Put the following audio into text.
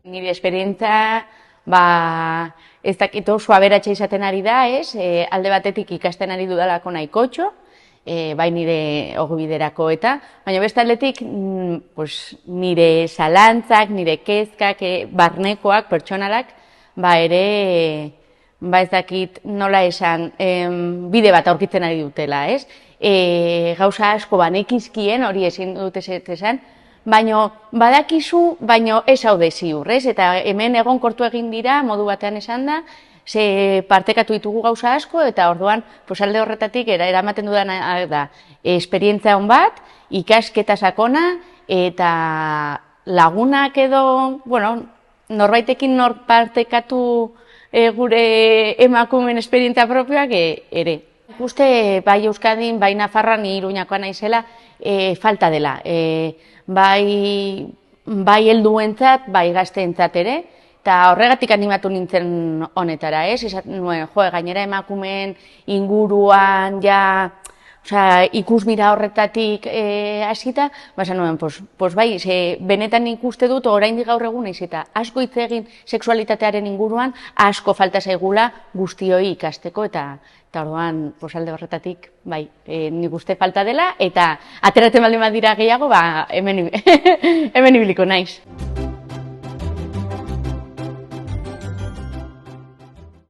Nire esperientza, ez dakit oso aberatsa izaten ari da, ez? Alde batetik ikasten ari dudalako nahikotxo, bai nire ogibiderako eta, baina beste aldetik nire zalantzak, nire kezkak, barnekoak, pertsonalak, ere, ez dakit nola esan, bide bat aurkitzen ari dutela, ez? Gauza asko banekizkien, hori ezin dut esan, baina badakizu, baina ez haude ziur, ez? Eta hemen egonkortu egin dira, modu batean esan da, ze partekatu ditugu gauza asko, eta orduan, alde horretatik, eramaten dudana da, esperientzia hon bat, ikasketa sakona, eta lagunak edo, norbaitekin partekatu gure emakumeen esperientzia propioak ere. Uste, bai Euskadin, bai Nafarroan, ni Iruñakoa naizela, falta dela. Bai helduentzat, bai gazteentzat ere, eta horregatik animatu nintzen honetara, ez? Esaten nuen, gainera emakumeen inguruan, ikusmira horretatik hasita, esan nuen, bai, benetan ikuste dut, oraindik gaur egun naiz eta asko hitz egin sexualitatearen inguruan, asko falta zaigula guztioi ikasteko, eta orduan, alde horretatik, bai, nik uste falta dela, eta ateratzen baldin badira gehiago, hemen ibiliko naiz.